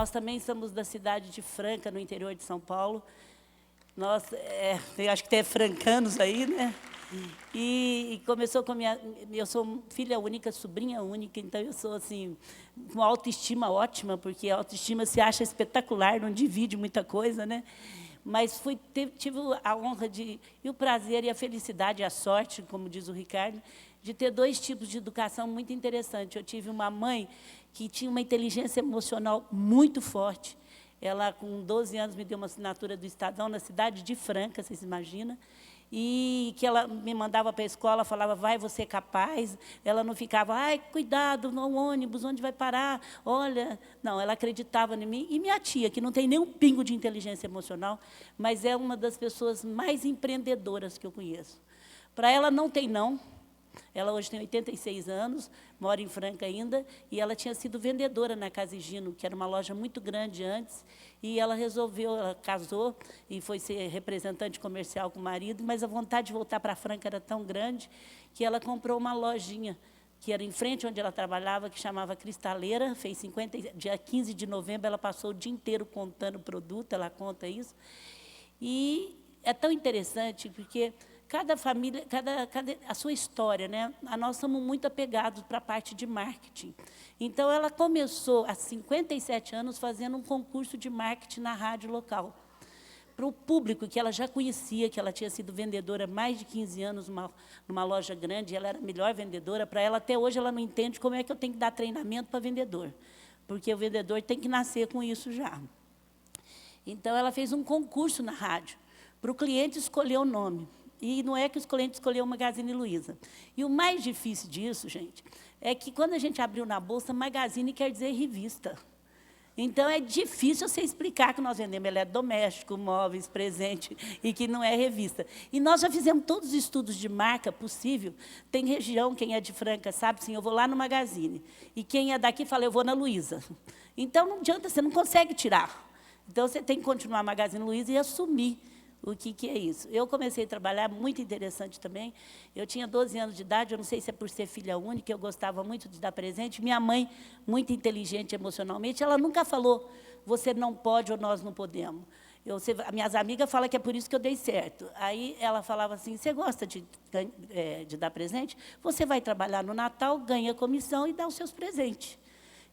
Nós também somos da cidade de Franca, no interior de São Paulo. Nós, acho que tem francanos aí, né? E começou com eu sou filha única, sobrinha única, então eu sou, assim, com autoestima ótima, porque a autoestima se acha espetacular, não divide muita coisa, né? Mas tive a honra e o prazer e a felicidade e a sorte, como diz o Ricardo, de ter 2 tipos de educação muito interessantes. Eu tive uma mãe que tinha uma inteligência emocional muito forte. Ela, com 12 anos, me deu uma assinatura do Estadão na cidade de Franca, vocês imaginam? E que ela me mandava para a escola, falava, vai, você é capaz. Ela não ficava, ai, cuidado, no ônibus, onde vai parar? Olha, não, ela acreditava em mim. E minha tia, que não tem nem um pingo de inteligência emocional, mas é uma das pessoas mais empreendedoras que eu conheço. Para ela, não tem não. Ela hoje tem 86 anos, mora em Franca ainda, e ela tinha sido vendedora na Casa Higino, que era uma loja muito grande antes, e ela casou e foi ser representante comercial com o marido, mas a vontade de voltar para Franca era tão grande que ela comprou uma lojinha, que era em frente onde ela trabalhava, que chamava Cristaleira, fez dia 15 de novembro, ela passou o dia inteiro contando o produto, ela conta isso. E é tão interessante, porque cada família, a sua história, né? Nós somos muito apegados para a parte de marketing. Então, ela começou, há 57 anos, fazendo um concurso de marketing na rádio local. Para o público que ela já conhecia, que ela tinha sido vendedora há mais de 15 anos numa loja grande, ela era a melhor vendedora. Para ela, até hoje, ela não entende como é que eu tenho que dar treinamento para vendedor, porque o vendedor tem que nascer com isso já. Então, ela fez um concurso na rádio, para o cliente escolher o nome. E não é que o cliente escolheu o Magazine Luiza. E o mais difícil disso, gente, é que quando a gente abriu na bolsa, Magazine quer dizer revista. Então, é difícil você explicar que nós vendemos eletrodoméstico, móveis, presente, e que não é revista. E nós já fizemos todos os estudos de marca possível. Tem região, quem é de Franca sabe, sim, eu vou lá no Magazine. E quem é daqui fala, eu vou na Luiza. Então, não adianta, você não consegue tirar. Então, você tem que continuar Magazine Luiza e assumir o que é isso. Eu comecei a trabalhar, muito interessante também. Eu tinha 12 anos de idade, eu não sei se é por ser filha única, eu gostava muito de dar presente. Minha mãe, muito inteligente emocionalmente, ela nunca falou, você não pode ou nós não podemos. Minhas amigas falam que é por isso que eu dei certo. Aí ela falava assim, você gosta de dar presente? Você vai trabalhar no Natal, ganha comissão e dá os seus presentes.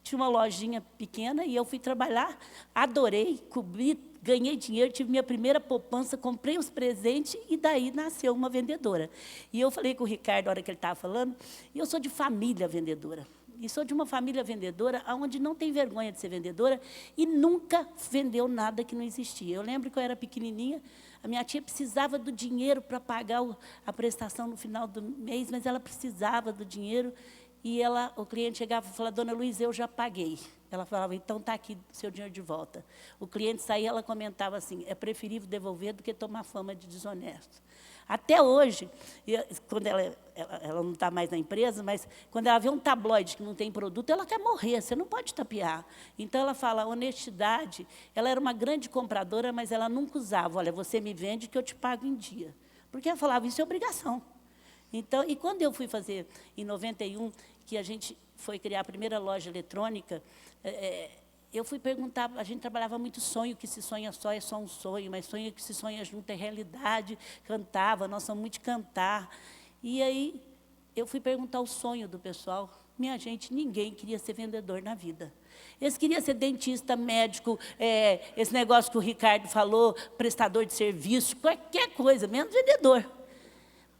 Tinha uma lojinha pequena e eu fui trabalhar, adorei, cobri, ganhei dinheiro, tive minha primeira poupança, comprei os presentes e daí nasceu uma vendedora. E eu falei com o Ricardo, na hora que ele estava falando, e eu sou de família vendedora. E sou de uma família vendedora onde não tem vergonha de ser vendedora e nunca vendeu nada que não existia. Eu lembro que eu era pequenininha, a minha tia precisava do dinheiro para pagar a prestação no final do mês, mas ela precisava do dinheiro. E o cliente chegava e falava, dona Luiza, eu já paguei. Ela falava, então está aqui o seu dinheiro de volta. O cliente saía, ela comentava assim, é preferível devolver do que tomar fama de desonesto. Até hoje, quando ela não está mais na empresa, mas quando ela vê um tabloide que não tem produto, ela quer morrer, você não pode tapear. Então, ela fala, a honestidade, ela era uma grande compradora, mas ela nunca usava, olha, você me vende que eu te pago em dia. Porque ela falava, isso é obrigação. Então, e quando eu fui fazer, em 91, que a gente foi criar a primeira loja eletrônica, eu fui perguntar, a gente trabalhava muito sonho, que se sonha só é só um sonho, mas sonho que se sonha junto é realidade, cantava, nós somos muito de cantar. E aí, eu fui perguntar o sonho do pessoal. Minha gente, ninguém queria ser vendedor na vida. Eles queriam ser dentista, médico, esse negócio que o Ricardo falou, prestador de serviço, qualquer coisa, menos vendedor.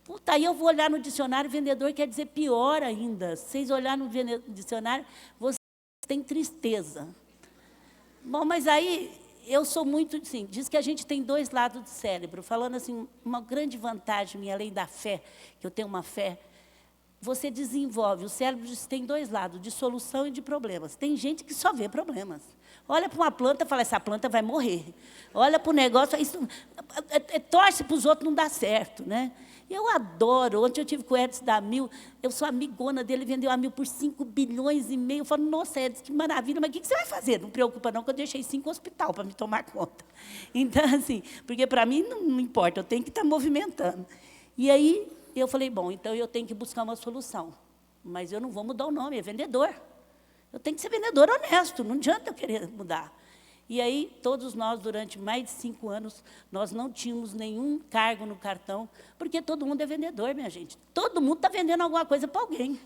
Puta, aí eu vou olhar no dicionário, vendedor quer dizer pior ainda. Vocês olharem no dicionário, vocês têm tristeza. Bom, mas aí eu sou muito, assim, diz que a gente tem 2 lados do cérebro. Falando assim, uma grande vantagem minha, além da fé, que eu tenho uma fé, você desenvolve, o cérebro tem 2 lados, de solução e de problemas. Tem gente que só vê problemas. Olha para uma planta e fala, essa planta vai morrer. Olha para o negócio, isso, torce para os outros, não dá certo, né? Eu adoro. Ontem eu tive com o Edson da Mil, eu sou amigona dele, vendeu a Mil por 5 bilhões e meio. Eu falo, nossa, Edson, que maravilha, mas o que você vai fazer? Não preocupa não, que eu deixei 5 hospital para me tomar conta. Então, assim, porque para mim não importa, eu tenho que estar movimentando. E aí, eu falei, bom, então eu tenho que buscar uma solução. Mas eu não vou mudar o nome, é vendedor. Eu tenho que ser vendedor honesto, não adianta eu querer mudar. E aí, todos nós, durante mais de 5 anos, nós não tínhamos nenhum cargo no cartão, porque todo mundo é vendedor, minha gente. Todo mundo está vendendo alguma coisa para alguém.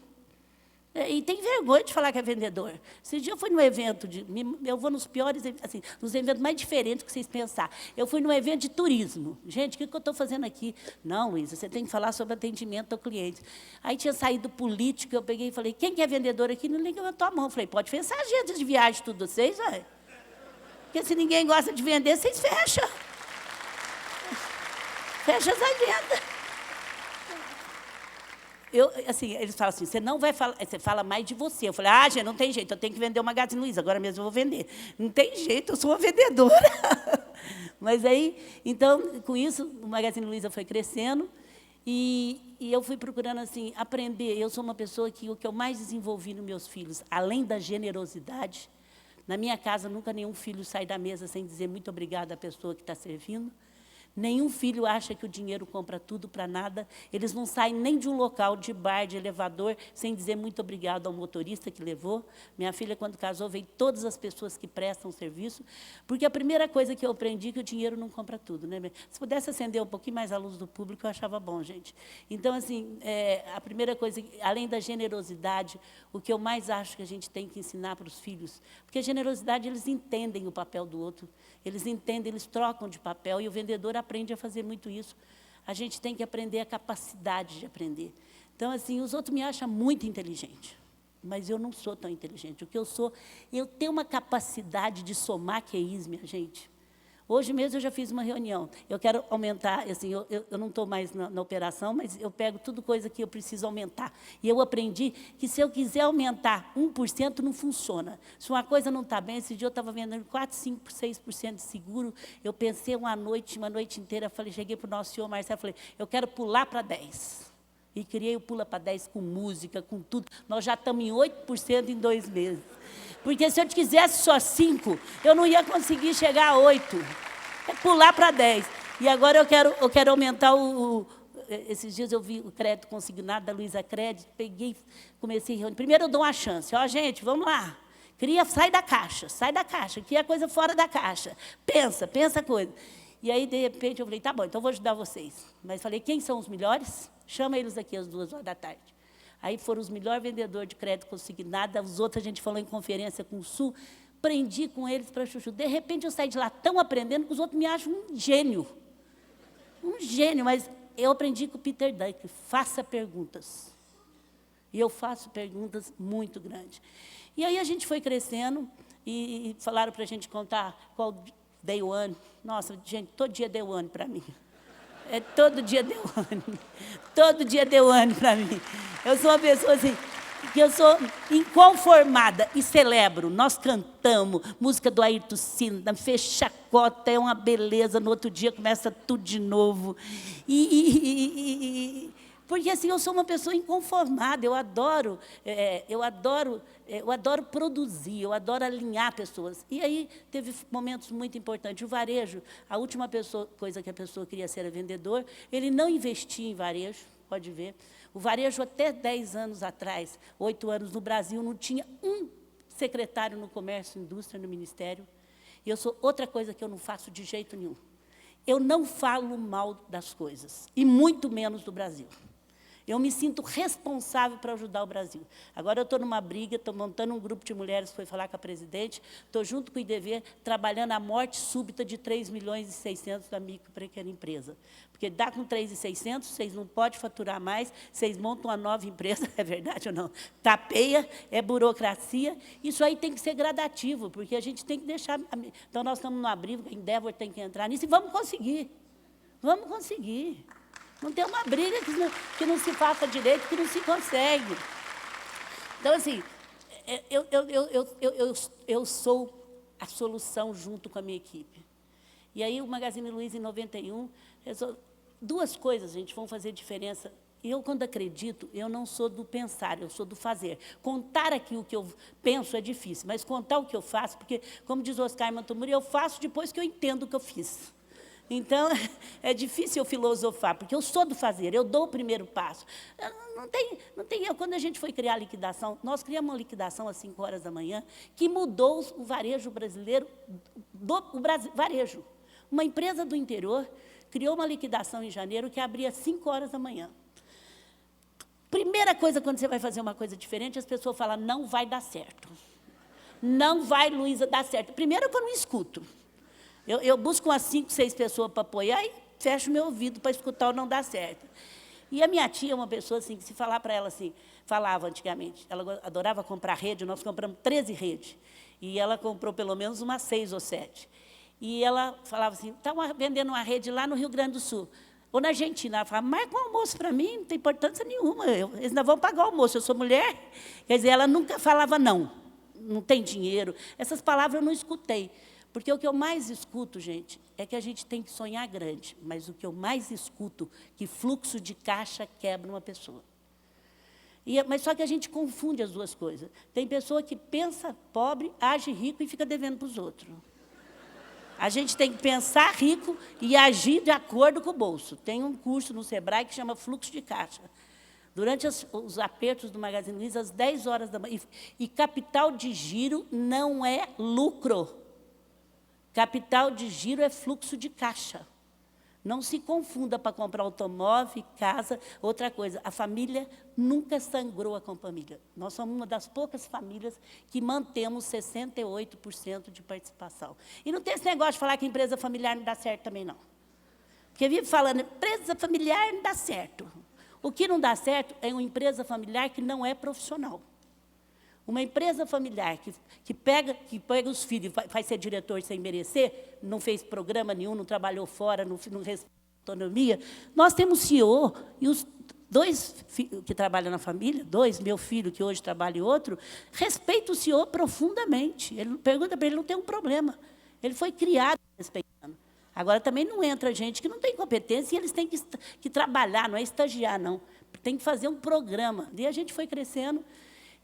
E tem vergonha de falar que é vendedor. Esse dia eu fui num evento, eu vou nos piores, assim, nos eventos mais diferentes que vocês pensar. Eu fui num evento de turismo. Gente, o que eu estou fazendo aqui? Não, Luísa, você tem que falar sobre atendimento ao cliente. Aí tinha saído político, eu peguei e falei, quem que é vendedor aqui? Ninguém levantou a mão. Eu falei, pode fechar agências de viagem, tudo vocês, vai. Porque se ninguém gosta de vender, vocês fecham. Fecha as agendas. Assim, eles falam assim, você não vai falar, você fala mais de você. Eu falei, gente, não tem jeito, eu tenho que vender o Magazine Luiza, agora mesmo eu vou vender. Não tem jeito, eu sou uma vendedora. Mas aí, então, com isso, o Magazine Luiza foi crescendo e eu fui procurando, assim, aprender. Eu sou uma pessoa que o que eu mais desenvolvi nos meus filhos, além da generosidade, na minha casa, nunca nenhum filho sai da mesa sem dizer muito obrigado à pessoa que está servindo. Nenhum filho acha que o dinheiro compra tudo para nada. Eles não saem nem de um local, de bar, de elevador, sem dizer muito obrigado ao motorista que levou. Minha filha, quando casou, veio todas as pessoas que prestam serviço, porque a primeira coisa que eu aprendi é que o dinheiro não compra tudo. Né? Se pudesse acender um pouquinho mais a luz do público, eu achava bom, gente. Então, assim, a primeira coisa, além da generosidade, o que eu mais acho que a gente tem que ensinar para os filhos, porque a generosidade, eles entendem o papel do outro, eles entendem, eles trocam de papel, e o vendedor aprende a fazer muito isso. A gente tem que aprender a capacidade de aprender. Então, assim, os outros me acham muito inteligente, mas eu não sou tão inteligente. O que eu sou, eu tenho uma capacidade de somar QIs, minha gente. Hoje mesmo eu já fiz uma reunião. Eu quero aumentar, assim, eu não estou mais na operação, mas eu pego tudo coisa que eu preciso aumentar. E eu aprendi que se eu quiser aumentar 1%, não funciona. Se uma coisa não está bem, esse dia eu estava vendendo 4%, 5%, 6% de seguro, eu pensei uma noite inteira, cheguei para o nosso senhor Marcelo, falei, eu quero pular para 10%. E criei o Pula para 10 com música, com tudo. Nós já estamos em 8% em 2 meses. Porque se eu quisesse só 5, eu não ia conseguir chegar a 8. É pular para 10. E agora eu quero aumentar esses dias eu vi o crédito consignado da Luiza Crédito, peguei, comecei a reunir. Primeiro eu dou uma chance. Gente, vamos lá. Sai da caixa, cria coisa fora da caixa. Pensa coisa. E aí, de repente, eu falei, tá bom, então eu vou ajudar vocês. Mas falei, quem são os melhores? Chama eles aqui às 2h. Aí foram os melhores vendedores de crédito consignado, os outros a gente falou em conferência com o Sul, aprendi com eles para chuchu. De repente, eu saí de lá tão aprendendo que os outros me acham um gênio. Um gênio, mas eu aprendi com o Peter Dyke, faça perguntas. E eu faço perguntas muito grandes. E aí a gente foi crescendo e falaram para a gente contar qual day one. Nossa, gente, todo dia day one para mim. Todo dia deu ano. Todo dia deu ano para mim. Eu sou uma pessoa assim, que eu sou inconformada e celebro. Nós cantamos música do Ayrton Senna, fez chacota, é uma beleza. No outro dia começa tudo de novo. Porque assim, eu sou uma pessoa inconformada, eu adoro produzir, eu adoro alinhar pessoas. E aí teve momentos muito importantes. O varejo, a última coisa que a pessoa queria ser era vendedor, ele não investia em varejo, pode ver. O varejo, até 10 anos atrás, 8 anos no Brasil, não tinha um secretário no comércio e indústria, no Ministério. E eu sou outra coisa que eu não faço de jeito nenhum. Eu não falo mal das coisas, e muito menos do Brasil. Eu me sinto responsável para ajudar o Brasil. Agora eu estou numa briga, estou montando um grupo de mulheres que foi falar com a presidente, estou junto com o IDV, trabalhando a morte súbita de 3.600.000 da micro e pequena empresa. Porque dá com 3.600.000, vocês não podem faturar mais, vocês montam uma nova empresa, é verdade ou não? Tapeia, é burocracia, isso aí tem que ser gradativo, porque a gente tem que deixar... Então, nós estamos numa briga, a Endeavor tem que entrar nisso, e vamos conseguir. Vamos conseguir. Não tem uma briga que não se faça direito, que não se consegue. Então, assim, eu sou a solução junto com a minha equipe. E aí, o Magazine Luiza, em 91, duas coisas, gente, vão fazer diferença. Eu, quando acredito, eu não sou do pensar, eu sou do fazer. Contar aqui o que eu penso é difícil, mas contar o que eu faço, porque, como diz o Oscar Mantomuri, eu faço depois que eu entendo o que eu fiz. Então, é difícil eu filosofar, porque eu sou do fazer, eu dou o primeiro passo. Não tem eu. Quando a gente foi criar a liquidação, nós criamos uma liquidação às 5 horas da manhã, que mudou o varejo brasileiro, varejo. Uma empresa do interior criou uma liquidação em janeiro que abria às 5 horas da manhã. Primeira coisa, quando você vai fazer uma coisa diferente, as pessoas falam, não vai dar certo. Não vai, Luísa, dar certo. Primeiro que eu não escuto. Eu busco umas 5, 6 pessoas para apoiar e fecho meu ouvido para escutar ou não dar certo. E a minha tia é uma pessoa assim, que se falar para ela assim, falava antigamente, ela adorava comprar rede, nós compramos 13 redes. E ela comprou pelo menos umas 6 ou 7. E ela falava assim, está vendendo uma rede lá no Rio Grande do Sul, ou na Argentina. Ela falava, marca um almoço para mim, não tem importância nenhuma, eles não vão pagar o almoço, eu sou mulher. Quer dizer, ela nunca falava não, não tem dinheiro. Essas palavras eu não escutei. Porque o que eu mais escuto, gente, é que a gente tem que sonhar grande, mas o que eu mais escuto, que fluxo de caixa quebra uma pessoa. Mas só que a gente confunde as duas coisas. Tem pessoa que pensa pobre, age rico e fica devendo para os outros. A gente tem que pensar rico e agir de acordo com o bolso. Tem um curso no Sebrae que chama Fluxo de Caixa. Durante os apertos do Magazine Luiza, às 10 horas da manhã. E capital de giro não é lucro. Capital de giro é fluxo de caixa. Não se confunda para comprar automóvel, casa, outra coisa. A família nunca sangrou com a família. Nós somos uma das poucas famílias que mantemos 68% de participação. E não tem esse negócio de falar que empresa familiar não dá certo também, não. Porque vive falando, empresa familiar não dá certo. O que não dá certo é uma empresa familiar que não é profissional. Uma empresa familiar que pega os filhos e vai ser diretor sem merecer, não fez programa nenhum, não trabalhou fora, não respeita a autonomia. Nós temos CEO e os 2 que trabalham na família, 2, meu filho, que hoje trabalha e outro, respeita o CEO profundamente. Ele pergunta para ele, não tem um problema. Ele foi criado respeitando. Agora, também não entra gente que não tem competência e eles têm que trabalhar, não é estagiar, não. Tem que fazer um programa. E a gente foi crescendo.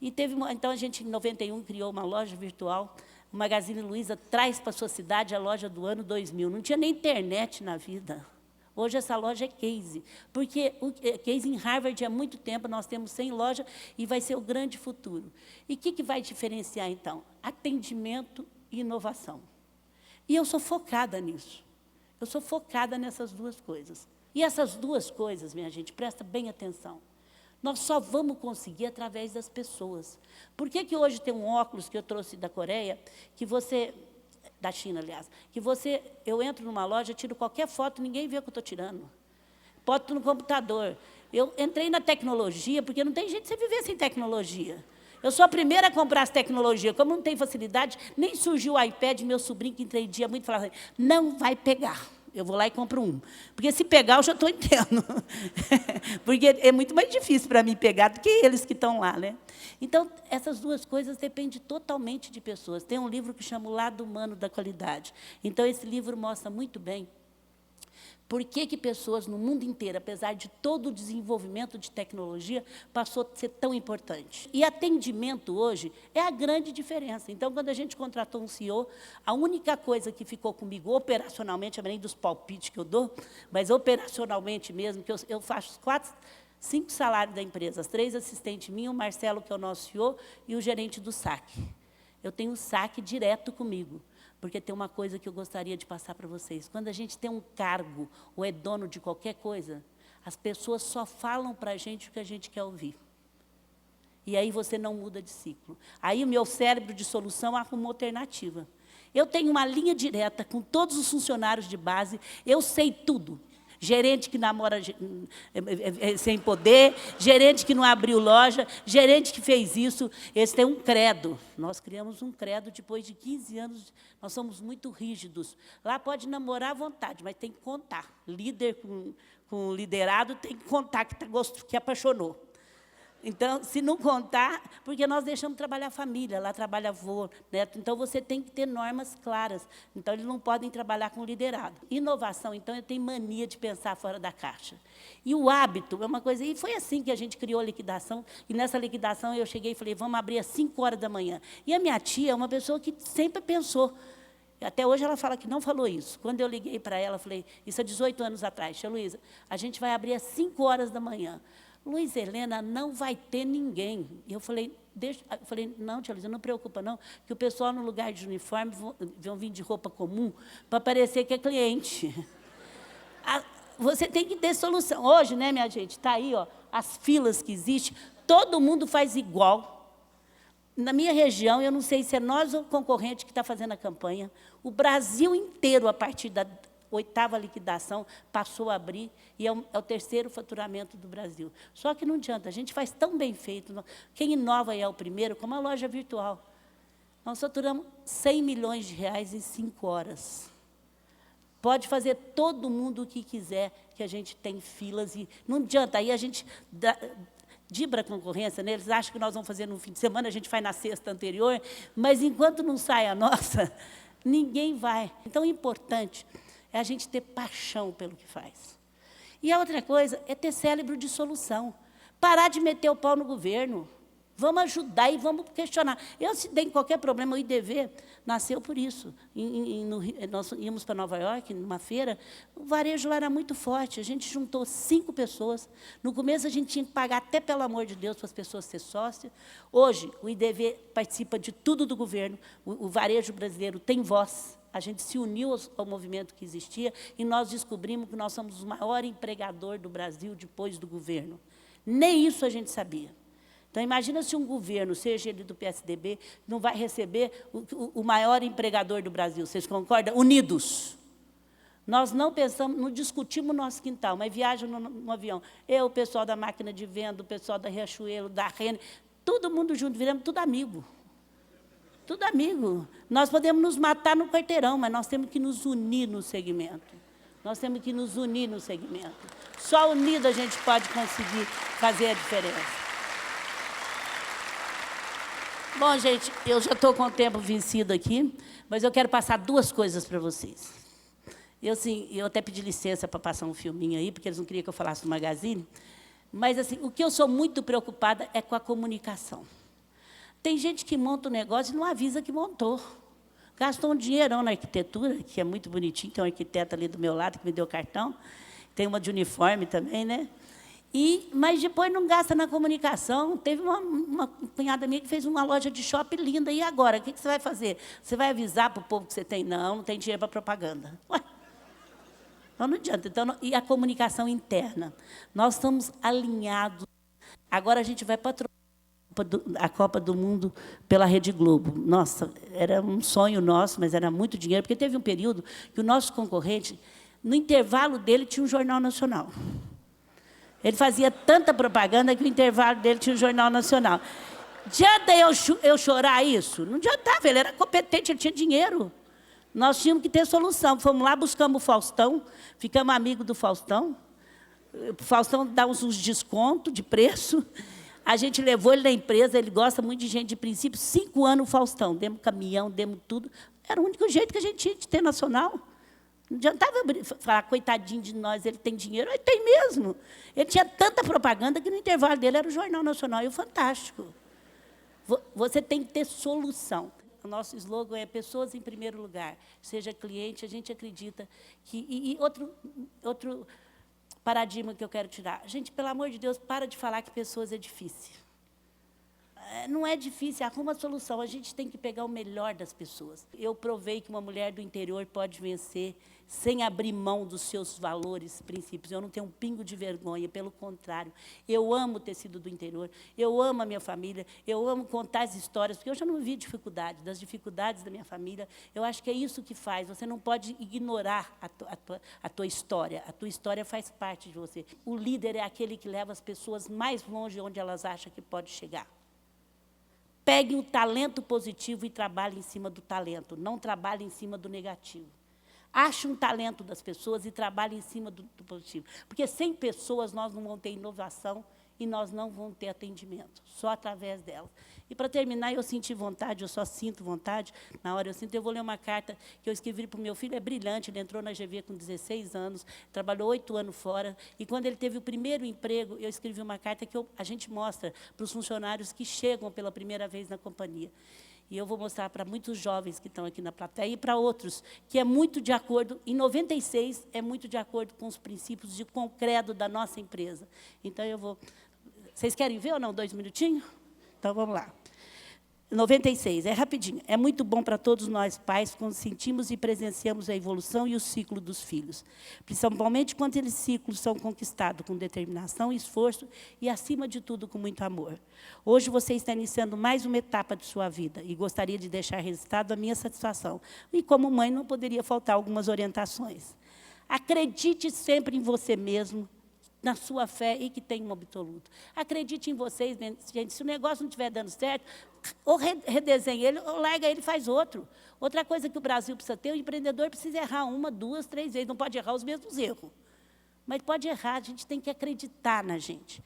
E então, a gente, em 91, criou uma loja virtual. O Magazine Luiza traz para a sua cidade a loja do ano 2000. Não tinha nem internet na vida. Hoje, essa loja é case. Porque o case em Harvard há muito tempo, nós temos 100 lojas e vai ser o grande futuro. E o que vai diferenciar, então? Atendimento e inovação. E eu sou focada nisso. Eu sou focada nessas 2 coisas. E essas 2 coisas, minha gente, presta bem atenção. Nós só vamos conseguir através das pessoas. Por que hoje tem um óculos que eu trouxe da Coreia, da China, aliás, eu entro numa loja, tiro qualquer foto, ninguém vê o que eu estou tirando. Boto no computador. Eu entrei na tecnologia, porque não tem jeito de você viver sem tecnologia. Eu sou a primeira a comprar as tecnologias. Como não tem facilidade, nem surgiu o iPad, meu sobrinho, que entendia muito, falava assim, não vai pegar. Eu vou lá e compro um. Porque se pegar, eu já estou entendendo. Porque é muito mais difícil para mim pegar do que eles que estão lá, né? Então, essas 2 coisas dependem totalmente de pessoas. Tem um livro que chama O Lado Humano da Qualidade. Então, esse livro mostra muito bem por que pessoas no mundo inteiro, apesar de todo o desenvolvimento de tecnologia, passou a ser tão importante. E atendimento hoje é a grande diferença. Então, quando a gente contratou um CEO, a única coisa que ficou comigo operacionalmente, além dos palpites que eu dou, mas operacionalmente mesmo, que eu faço 5 salários da empresa, as 3 assistentes minhas, o Marcelo, que é o nosso CEO, e o gerente do saque. Eu tenho o saque direto comigo. Porque tem uma coisa que eu gostaria de passar para vocês. Quando a gente tem um cargo ou é dono de qualquer coisa, as pessoas só falam para a gente o que a gente quer ouvir. E aí você não muda de ciclo. Aí o meu cérebro de solução arruma uma alternativa. Eu tenho uma linha direta com todos os funcionários de base, eu sei tudo. Gerente que namora sem poder, gerente que não abriu loja, gerente que fez isso. Esse tem um credo. Nós criamos um credo depois de 15 anos. Nós somos muito rígidos. Lá pode namorar à vontade, mas tem que contar. Líder com liderado tem que contar que apaixonou. Então, se não contar, porque nós deixamos trabalhar a família, lá trabalha avô, neto, então você tem que ter normas claras. Então, eles não podem trabalhar com liderado. Inovação, então, eu tenho mania de pensar fora da caixa. E o hábito é uma coisa, e foi assim que a gente criou a liquidação, e nessa liquidação eu cheguei e falei, vamos abrir às 5 horas da manhã. E a minha tia é uma pessoa que sempre pensou, Até hoje ela fala que não falou isso. Quando eu liguei para ela, falei, isso há 18 anos atrás, tia Luísa, a gente vai abrir às 5 horas da manhã. Luiz Helena, não vai ter ninguém. E eu falei, não, tia Luísa, não preocupa não, que o pessoal no lugar de uniforme vão vir de roupa comum para parecer que é cliente. Você tem que ter solução. Hoje, né, minha gente, está aí, ó, as filas que existem, todo mundo faz igual. Na minha região, eu não sei se é nós ou o concorrente que está fazendo a campanha, o Brasil inteiro, a partir da 8ª liquidação, passou a abrir, e é o 3º faturamento do Brasil. Só que não adianta, a gente faz tão bem feito. Quem inova é o primeiro, como a loja virtual. Nós faturamos 100 milhões de reais em 5 horas. Pode fazer todo mundo o que quiser, que a gente tem filas, e não adianta, aí a gente dibra a concorrência, né? Eles acham que nós vamos fazer no fim de semana, a gente faz na sexta anterior, mas enquanto não sai a nossa, ninguém vai. Então, o importante é a gente ter paixão pelo que faz. E a outra coisa é ter cérebro de solução. Parar de meter o pau no governo. Vamos ajudar e vamos questionar. Eu, se tem qualquer problema, o IDV nasceu por isso. Nós íamos para Nova York, numa feira, o varejo lá era muito forte, a gente juntou 5 pessoas. No começo, a gente tinha que pagar até, pelo amor de Deus, para as pessoas ser sócias. Hoje, o IDV participa de tudo do governo, o varejo brasileiro tem voz. A gente se uniu ao movimento que existia e nós descobrimos que nós somos o maior empregador do Brasil depois do governo. Nem isso a gente sabia. Então, imagina se um governo, seja ele do PSDB, não vai receber o maior empregador do Brasil. Vocês concordam? Unidos. Nós não pensamos, não discutimos o nosso quintal, mas viaja no avião. Eu, o pessoal da máquina de venda, o pessoal da Riachuelo, da Rene, todo mundo junto, viramos tudo amigo. Tudo amigo. Nós podemos nos matar no quarteirão, mas nós temos que nos unir no segmento. Nós temos que nos unir no segmento. Só unido a gente pode conseguir fazer a diferença. Bom, gente, eu já estou com o tempo vencido aqui, mas eu quero passar 2 coisas para vocês. Eu até pedi licença para passar um filminho aí, porque eles não queriam que eu falasse do Magazine, mas assim, o que eu sou muito preocupada é com a comunicação. Tem gente que monta um negócio e não avisa que montou. Gastou um dinheirão na arquitetura, que é muito bonitinho, tem um arquiteto ali do meu lado que me deu cartão, tem uma de uniforme também, né? Mas depois não gasta na comunicação. Teve uma cunhada minha que fez uma loja de shopping linda. E agora? O que você vai fazer? Você vai avisar para o povo que você tem? Não, não tem dinheiro para propaganda. Ué, não adianta. Então, e a comunicação interna? Nós estamos alinhados. Agora a gente vai patrocinar a Copa do Mundo pela Rede Globo. Nossa, era um sonho nosso, mas era muito dinheiro, porque teve um período que o nosso concorrente, no intervalo dele, tinha um jornal nacional. Ele fazia tanta propaganda que o intervalo dele tinha o Jornal Nacional. Adianta eu chorar isso? Não adiantava, ele era competente, ele tinha dinheiro. Nós tínhamos que ter solução. Fomos lá, buscamos o Faustão, ficamos amigos do Faustão. O Faustão dá uns descontos de preço. A gente levou ele na empresa, ele gosta muito de gente de princípio. 5 anos o Faustão, demos caminhão, demos tudo. Era o único jeito que a gente tinha de ter nacional. Não adiantava falar, coitadinho de nós, ele tem dinheiro. Ele tem mesmo. Ele tinha tanta propaganda que no intervalo dele era o Jornal Nacional e o Fantástico. Você tem que ter solução. O nosso slogan é pessoas em primeiro lugar. Seja cliente, a gente acredita que... E outro paradigma que eu quero tirar. Gente, pelo amor de Deus, para de falar que pessoas é difícil. Não é difícil, arruma a solução. A gente tem que pegar o melhor das pessoas. Eu provei que uma mulher do interior pode vencer sem abrir mão dos seus valores, princípios. Eu não tenho um pingo de vergonha, pelo contrário. Eu amo o tecido do interior, eu amo a minha família, eu amo contar as histórias, porque eu já não vi dificuldade, das dificuldades da minha família. Eu acho que é isso que faz. Você não pode ignorar a tua história. A tua história faz parte de você. O líder é aquele que leva as pessoas mais longe onde elas acham que pode chegar. Pegue o talento positivo e trabalhe em cima do talento, não trabalhe em cima do negativo. Ache um talento das pessoas e trabalhe em cima do positivo. Porque sem pessoas nós não vamos ter inovação e nós não vamos ter atendimento, só através delas. E, para terminar, eu senti vontade, eu só sinto vontade, na hora eu vou ler uma carta que eu escrevi para o meu filho, é brilhante, ele entrou na GV com 16 anos, trabalhou 8 anos fora, e quando ele teve o primeiro emprego, eu escrevi uma carta que a gente mostra para os funcionários que chegam pela primeira vez na companhia. E eu vou mostrar para muitos jovens que estão aqui na plateia e para outros, que é muito de acordo, em 96, é muito de acordo com os princípios de concreto da nossa empresa. Então, eu vou... Vocês querem ver ou não? 2 minutinhos? Então, vamos lá. 96, é rapidinho. É muito bom para todos nós, pais, quando sentimos e presenciamos a evolução e o ciclo dos filhos. Principalmente quando esses ciclos são conquistados com determinação, esforço e, acima de tudo, com muito amor. Hoje você está iniciando mais uma etapa de sua vida e gostaria de deixar registrado a minha satisfação. E, como mãe, não poderia faltar algumas orientações. Acredite sempre em você mesmo, na sua fé e que tem um absoluto. Acredite em vocês, gente. Se o negócio não estiver dando certo, ou redesenha ele, ou larga ele e faz outro. Outra coisa que o Brasil precisa ter, o empreendedor precisa errar 1, 2, 3 vezes. Não pode errar os mesmos erros. Mas pode errar, a gente tem que acreditar na gente.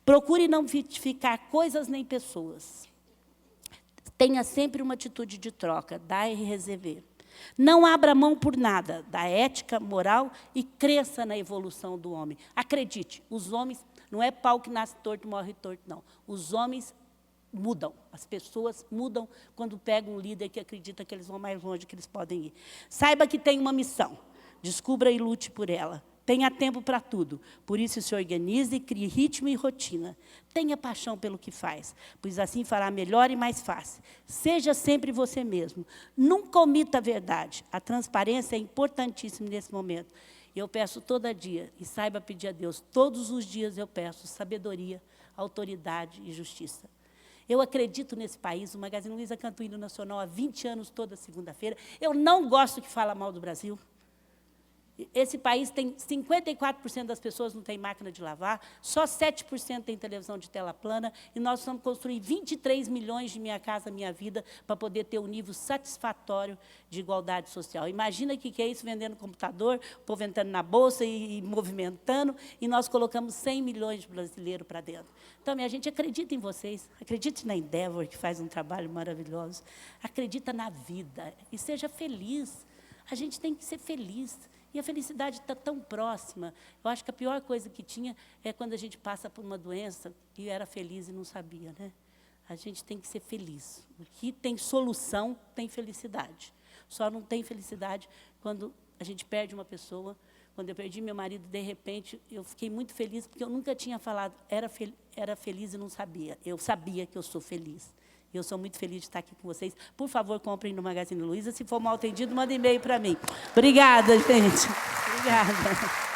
Procure não vitificar coisas nem pessoas. Tenha sempre uma atitude de troca, dar e receber. Não abra mão por nada da ética, moral e cresça na evolução do homem. Acredite, os homens, não é pau que nasce torto, morre torto, não. Os homens mudam, as pessoas mudam quando pegam um líder que acredita que eles vão mais longe que eles podem ir. Saiba que tem uma missão, descubra e lute por ela. Tenha tempo para tudo, por isso se organize, crie ritmo e rotina. Tenha paixão pelo que faz, pois assim fará melhor e mais fácil. Seja sempre você mesmo. Nunca omita a verdade. A transparência é importantíssima nesse momento. Eu peço todo dia, e saiba pedir a Deus, todos os dias eu peço sabedoria, autoridade e justiça. Eu acredito nesse país, o Magazine Luiza canta o hino nacional há 20 anos, toda segunda-feira. Eu não gosto que fala mal do Brasil. Esse país tem 54% das pessoas não tem máquina de lavar, só 7% tem televisão de tela plana, e nós vamos construir 23 milhões de Minha Casa Minha Vida para poder ter um nível satisfatório de igualdade social. Imagina o que é isso, vendendo computador, o povo entrando na bolsa e movimentando, e nós colocamos 100 milhões de brasileiros para dentro. Então, minha gente, acredita em vocês, acredite na Endeavor, que faz um trabalho maravilhoso, acredita na vida e seja feliz. A gente tem que ser feliz. E a felicidade está tão próxima. Eu acho que a pior coisa que tinha é quando a gente passa por uma doença e era feliz e não sabia, né? A gente tem que ser feliz. O que tem solução, tem felicidade. Só não tem felicidade quando a gente perde uma pessoa. Quando eu perdi meu marido, de repente, eu fiquei muito feliz, porque eu nunca tinha falado, era feliz e não sabia. Eu sabia que eu sou feliz. Eu sou muito feliz de estar aqui com vocês. Por favor, comprem no Magazine Luiza. Se for mal atendido, manda e-mail para mim. Obrigada, gente. Obrigada.